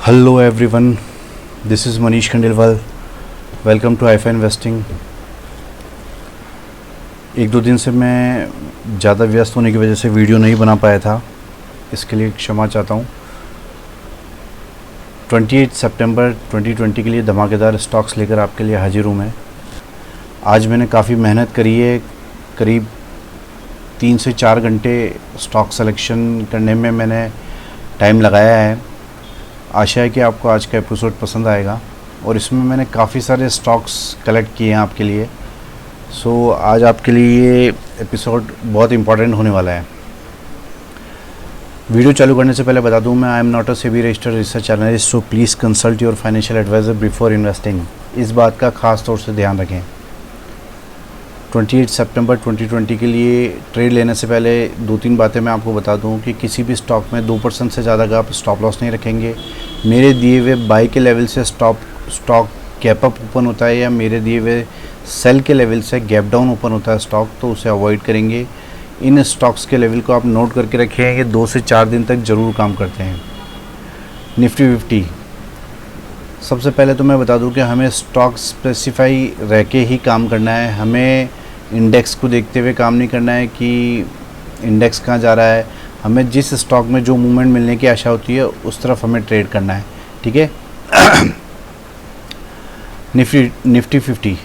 Hello everyone, this is Manish Khandelwal. Welcome to IFA investing. एक दो दिन से मैं ज़्यादा व्यस्त होने की वजह से वीडियो नहीं बना पाया था, इसके लिए क्षमा चाहता हूँ। 28 सितंबर 2020 के लिए धमाकेदार स्टॉक्स लेकर आपके लिए हाजिर हूँ मैं। आज मैंने काफ़ी मेहनत करी है, करीब 3 से 4 घंटे स्टॉक सिलेक्शन करने में मैंने टाइम लगाया है। आशा है कि आपको आज का एपिसोड पसंद आएगा और इसमें मैंने काफ़ी सारे स्टॉक्स कलेक्ट किए हैं आपके लिए। सो आज आपके लिए ये एपिसोड बहुत इम्पॉर्टेंट होने वाला है। वीडियो चालू करने से पहले बता दूं, मैं I am not a SEBI registered research analyst, so please consult your financial adviser before investing. इस बात का ख़ास तौर से ध्यान रखें। 28 सितंबर 2020 के लिए ट्रेड लेने से पहले 2-3 बातें मैं आपको बता दूं कि किसी भी स्टॉक में 2% से ज़्यादा का आप स्टॉप लॉस नहीं रखेंगे। मेरे दिए हुए बाई के लेवल से स्टॉक गैप अप ओपन होता है या मेरे दिए हुए सेल के लेवल से गैप डाउन ओपन होता है स्टॉक, तो उसे अवॉइड करेंगे। इन स्टॉक्स के लेवल को आप नोट करके रखें, ये 2 से 4 दिन तक ज़रूर काम करते हैं। निफ्टी 50, सबसे पहले तो मैं बता दूं कि हमें स्टॉक स्पेसिफाई रह के ही काम करना है। हमें इंडेक्स को देखते हुए काम नहीं करना है कि इंडेक्स कहाँ जा रहा है। हमें जिस स्टॉक में जो मूवमेंट मिलने की आशा होती है उस तरफ हमें ट्रेड करना है, ठीक है। निफ्टी 50,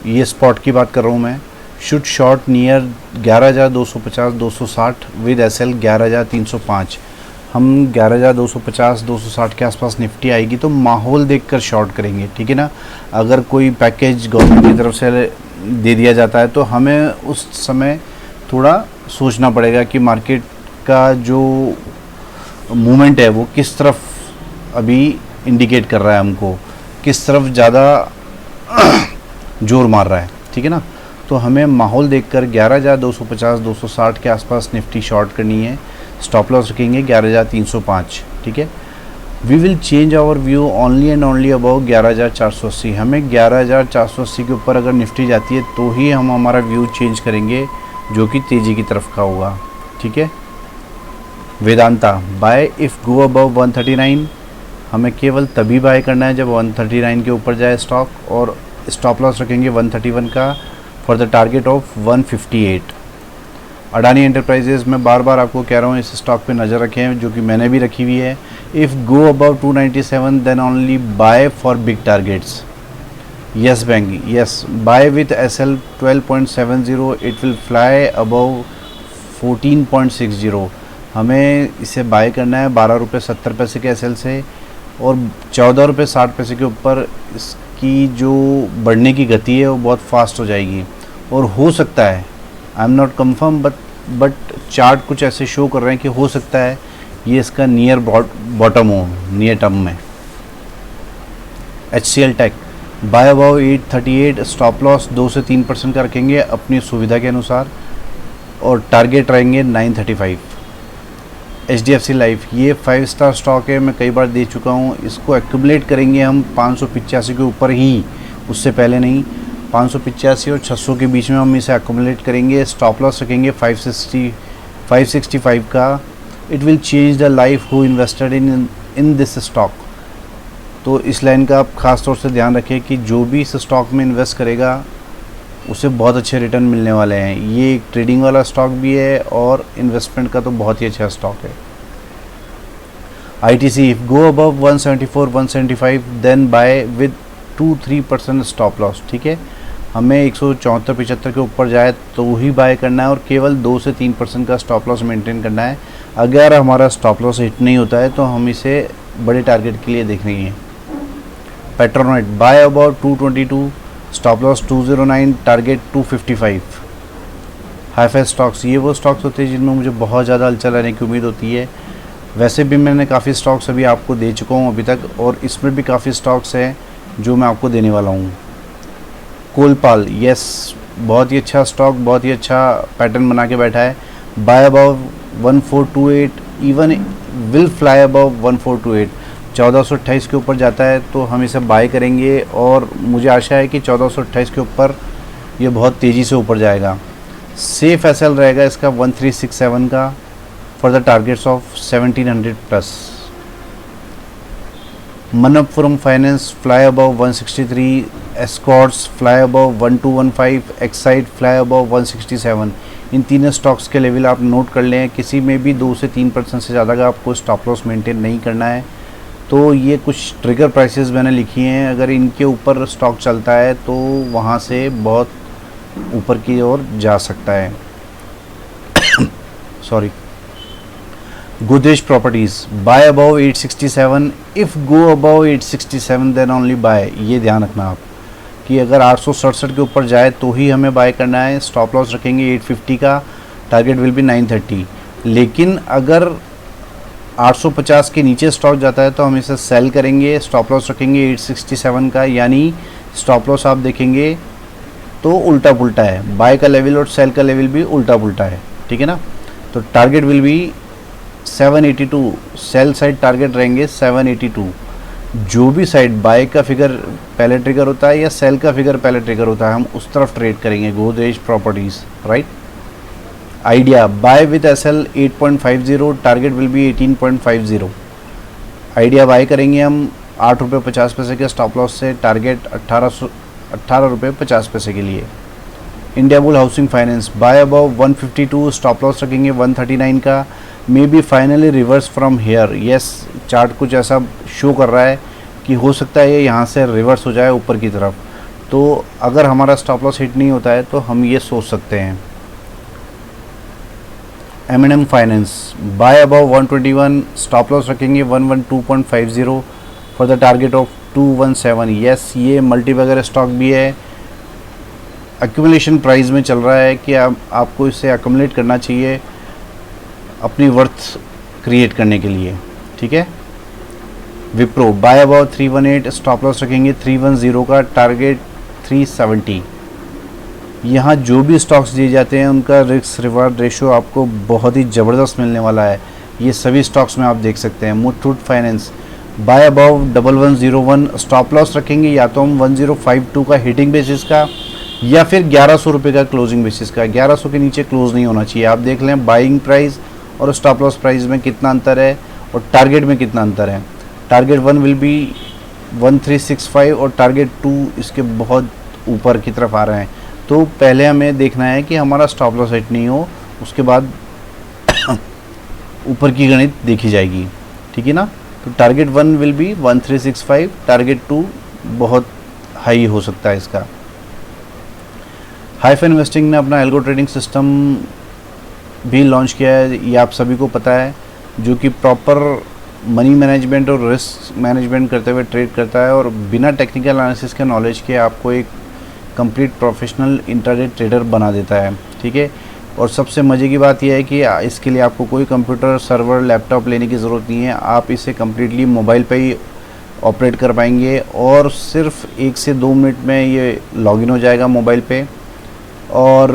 ये स्पॉट की बात कर रहा हूँ मैं। Should short near 11,250-260 with SL 11,305। हम 11,250-260 के आसपास निफ्टी आएगी तो माहौल देखकर शॉर्ट करेंगे, ठीक है ना। अगर कोई पैकेज गवर्नमेंट की तरफ से दे दिया जाता है तो हमें उस समय थोड़ा सोचना पड़ेगा कि मार्केट का जो मूवमेंट है वो किस तरफ अभी इंडिकेट कर रहा है, हमको किस तरफ ज़्यादा जोर मार रहा है, ठीक है ना। तो हमें माहौल देखकर 11,250-260 के आसपास निफ्टी शॉर्ट करनी है। स्टॉप लॉस रखेंगे 11,305, ठीक है। We will change our view only and only above 11,480। हमें 11,480 के ऊपर अगर निफ्टी जाती है तो ही हम हमारा व्यू चेंज करेंगे, जो कि तेज़ी की तरफ का होगा, ठीक है। Vedanta, buy if go above 139। हमें केवल तभी बाय करना है जब 139 के ऊपर जाए स्टॉक, और स्टॉप लॉस रखेंगे 131 का for the target of 158। Adani enterprises, मैं बार बार आपको कह रहा हूँ इस स्टॉक पे नज़र रखें, जो कि मैंने भी रखी हुई है। If go above 297 then only buy for big targets. Yes Bank, yes buy with SL 12.70, it will fly above 14.60। हमें इसे बाय करना है 12 रुपये 70 पैसे के एसएल से, और 14 रुपये 60 पैसे के ऊपर इसकी जो बढ़ने की गति है वो बहुत फास्ट हो जाएगी। और हो सकता है, आई am not confirm, but chart कुछ ऐसे शो कर रहे हैं कि हो सकता है ये इसका नियर बॉटम हो नियर टर्म में। HCL tech, buy above 838, stop loss 2 से 3% का रखेंगे अपनी सुविधा के अनुसार, और टारगेट रहेंगे 935। HDFC लाइफ, ये 5 स्टार स्टॉक है, मैं कई बार दे चुका हूँ। इसको एक्यूमुलेट करेंगे हम 585 के ऊपर ही, उससे पहले नहीं। 585 और 600 के बीच में हम इसे एक्यूमुलेट करेंगे। स्टॉप लॉस रखेंगे 565 का। It will change the life who invested in this stock. तो इस लाइन का आप ख़ास तौर से ध्यान रखें कि जो भी इस स्टॉक में इन्वेस्ट करेगा उसे बहुत अच्छे रिटर्न मिलने वाले हैं। ये एक ट्रेडिंग वाला स्टॉक भी है और इन्वेस्टमेंट का तो बहुत ही अच्छा स्टॉक है। ITC, if go above 174-175 then buy with 2-3% stop loss, ठीक है। हमें 174-75 के ऊपर जाए तो ही बाय करना है, और केवल 2 से 3% का स्टॉप लॉस मेंटेन करना है। अगर हमारा स्टॉप लॉस हिट नहीं होता है तो हम इसे बड़े टारगेट के लिए देख रही हैं। Petronet, buy about 222, stop loss 209, target 255। Hifi stocks, ये वो स्टॉक्स होते हैं जिनमें मुझे बहुत ज़्यादा हलचल रहने की उम्मीद होती है। वैसे भी मैंने काफ़ी स्टॉक्स अभी आपको दे चुका हूँ अभी तक, और इसमें भी काफ़ी स्टॉक्स हैं जो मैं आपको देने वाला हूँ। कोलपाल, यस बहुत ही अच्छा स्टॉक, बहुत ही अच्छा पैटर्न बना के बैठा है। Buy above 1428, even will fly above 1428। 1428 के ऊपर जाता है तो हम इसे बाय करेंगे, और मुझे आशा है कि 1428 के ऊपर ये बहुत तेज़ी से ऊपर जाएगा। सेफ एसएल रहेगा इसका 1367 का for the targets of 1700 plus. Manappuram finance fly above 163, Escorts fly above 1215, Exide fly above 167। इन तीनों स्टॉक्स के लेवल आप नोट कर लें। किसी में भी 2 से 3% से ज़्यादा का आपको स्टॉप लॉस मेंटेन नहीं करना है। तो ये कुछ ट्रिगर प्राइसेस मैंने लिखी हैं, अगर इनके ऊपर स्टॉक चलता है तो वहाँ से बहुत ऊपर की ओर जा सकता है। Sorry. Godrej properties buy above 867, if go above 867 then only buy. ये ध्यान रखना आप कि अगर 867 के ऊपर जाए तो ही हमें बाय करना है। स्टॉप लॉस रखेंगे 850 का, टारगेट विल बी 930। लेकिन अगर 850 के नीचे स्टॉक जाता है तो हम इसे सेल करेंगे, स्टॉप लॉस रखेंगे 867 का। यानी स्टॉप लॉस आप देखेंगे तो उल्टा पुल्टा है, बाय का लेवल और सेल का लेवल भी उल्टा पुल्टा है, ठीक है ना। तो target will B 782, sell side target रहेंगे 782। जो भी साइड बाय का फिगर पहले ट्रिगर होता है या सेल का फिगर पहले ट्रिगर होता है, हम उस तरफ ट्रेड करेंगे। Godrej properties, right. Idea buy with SL 8.50, target will be 18.50। Idea buy करेंगे हम 8 रुपये 50 पैसे के स्टॉप लॉस से, टारगेट 18 रुपये 50 पैसे के लिए। Indiabulls housing finance buy above 152, stop loss रखेंगे 139 का। May be finally reverse from here, yes. Chart कुछ ऐसा शो कर रहा है कि हो सकता है ये यहाँ से रिवर्स हो जाए ऊपर की तरफ। तो अगर हमारा स्टॉप लॉस हिट नहीं होता है तो हम ये सोच सकते हैं। M&M finance buy above 121, stop loss रखेंगे 112.50 for the target of 217। Yes, ये मल्टी वगैरह स्टॉक भी है, एक्यूमुलेशन प्राइस में चल रहा है कि आपको इसे एक्यूमुलेट करना चाहिए अपनी वर्थ क्रिएट करने के लिए, ठीक है। Wipro buy above 318, stop loss रखेंगे 310 का, टारगेट 370। यहाँ जो भी स्टॉक्स दिए जाते हैं उनका रिस्क रिवार्ड रेशो आपको बहुत ही ज़बरदस्त मिलने वाला है। ये सभी स्टॉक्स में आप देख सकते हैं। Muthoot finance buy above 1101, stop loss रखेंगे या तो हम 1052 का हिटिंग बेसिस का या फिर 1100 रुपये का क्लोजिंग बेसिस का। 1100 के नीचे क्लोज नहीं होना चाहिए। आप देख लें बाइंग प्राइस और स्टॉप लॉस प्राइस में कितना अंतर है और टारगेट में कितना अंतर है। टारगेट 1 विल बी 1365 और टारगेट 2 इसके बहुत ऊपर की तरफ आ रहे हैं। तो पहले हमें देखना है कि हमारा स्टॉप लॉस हिट नहीं हो, उसके बाद ऊपर की गणित देखी जाएगी, ठीक है ना। तो टारगेट 1 विल बी 1365, टारगेट 2 बहुत हाई हो सकता है इसका। हाइफा इन्वेस्टिंग ने अपना एल्गो ट्रेडिंग सिस्टम भी लॉन्च किया है, ये आप सभी को पता है, जो कि प्रॉपर मनी मैनेजमेंट और रिस्क मैनेजमेंट करते हुए ट्रेड करता है और बिना टेक्निकल एनालिसिस के नॉलेज के आपको एक कंप्लीट प्रोफेशनल इंट्राडे ट्रेडर बना देता है, ठीक है। और सबसे मज़े की बात यह है कि इसके लिए आपको कोई कंप्यूटर, सर्वर, लैपटॉप लेने की ज़रूरत नहीं है। आप इसे कम्प्लीटली मोबाइल पे ही ऑपरेट कर पाएंगे और सिर्फ 1 से 2 मिनट में ये लॉगिन हो जाएगा मोबाइल पे। और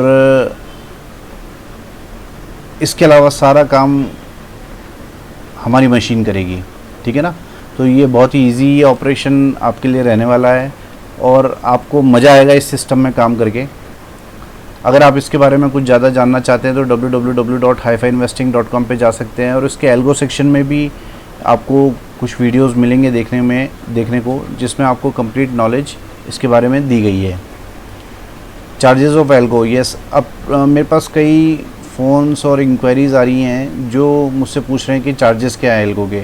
इसके अलावा सारा काम हमारी मशीन करेगी, ठीक है ना। तो ये बहुत ही इजी ऑपरेशन आपके लिए रहने वाला है और आपको मज़ा आएगा इस सिस्टम में काम करके। अगर आप इसके बारे में कुछ ज़्यादा जानना चाहते हैं तो www.haifainvesting.com पे जा सकते हैं और इसके एल्गो सेक्शन में भी आपको कुछ वीडियोस मिलेंगे देखने को, जिसमें आपको कंप्लीट नॉलेज इसके बारे में दी गई है। Charges of algo, yes. अब मेरे पास कई फ़ोन्स और इंक्वायरीज़ आ रही हैं जो मुझसे पूछ रहे हैं कि चार्जेस क्या है एल्गो के।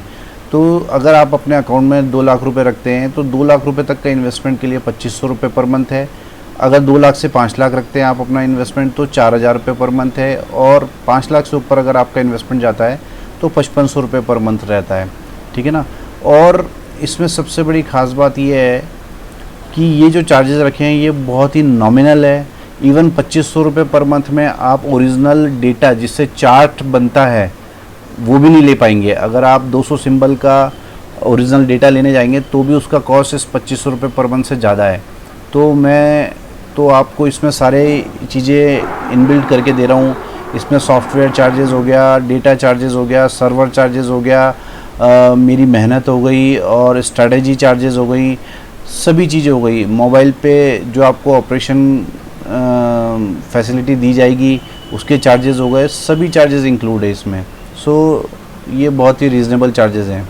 तो अगर आप अपने अकाउंट में 2 लाख रुपए रखते हैं तो 2 लाख रुपए तक का इन्वेस्टमेंट के लिए 2500 रुपये पर मंथ है। अगर 2 लाख से 5 लाख रखते हैं आप अपना इन्वेस्टमेंट तो 4000 रुपये पर मंथ है। और 5 लाख से ऊपर अगर आपका इन्वेस्टमेंट जाता है तो 5500 रुपये पर मंथ रहता है, ठीक है ना। और इसमें सबसे बड़ी ख़ास बात यह है कि ये जो चार्जेस रखे हैं ये बहुत ही नॉमिनल है। इवन 2500 रुपये पर मंथ में आप ओरिजिनल डेटा जिससे चार्ट बनता है वो भी नहीं ले पाएंगे। अगर आप 200 सिंबल का ओरिजिनल डेटा लेने जाएंगे तो भी उसका कॉस्ट इस 2500 रुपये पर मंथ से ज़्यादा है। तो मैं तो आपको इसमें सारे चीज़ें इनबिल्ट करके दे रहा हूँ। इसमें सॉफ्टवेयर चार्जेस हो गया, डेटा चार्जेस हो गया, सर्वर चार्जेस हो गया, मेरी मेहनत हो गई और स्ट्रैटेजी चार्जेस हो गई, सभी चीज़ें हो गई। मोबाइल पे जो आपको ऑपरेशन फैसिलिटी दी जाएगी उसके चार्जेस हो गए, सभी चार्जेस इंक्लूड है इसमें। सो ये बहुत ही रीज़नेबल चार्जेस हैं।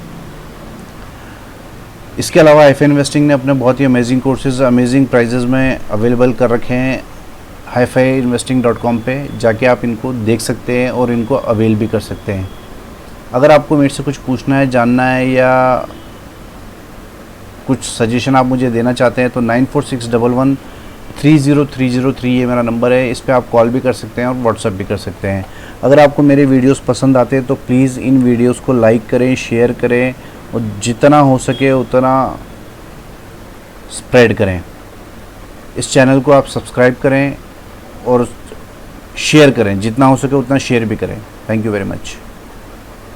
इसके अलावा हाईफाई इन्वेस्टिंग ने अपने बहुत ही अमेजिंग कोर्सेज अमेजिंग प्राइजेज़ में अवेलेबल कर रखे हैं hifiinvesting.com पे जाके आप इनको देख सकते हैं और इनको अवेल भी कर सकते हैं। अगर आपको मेरे से कुछ पूछना है, जानना है या कुछ सजेशन आप मुझे देना चाहते हैं तो 9461130303 ये मेरा नंबर है। इस पे आप कॉल भी कर सकते हैं और व्हाट्सएप भी कर सकते हैं। अगर आपको मेरे वीडियोस पसंद आते हैं तो प्लीज़ इन वीडियोस को लाइक करें, शेयर करें और जितना हो सके उतना स्प्रेड करें। इस चैनल को आप सब्सक्राइब करें और शेयर करें, जितना हो सके उतना शेयर भी करें। Thank you very much.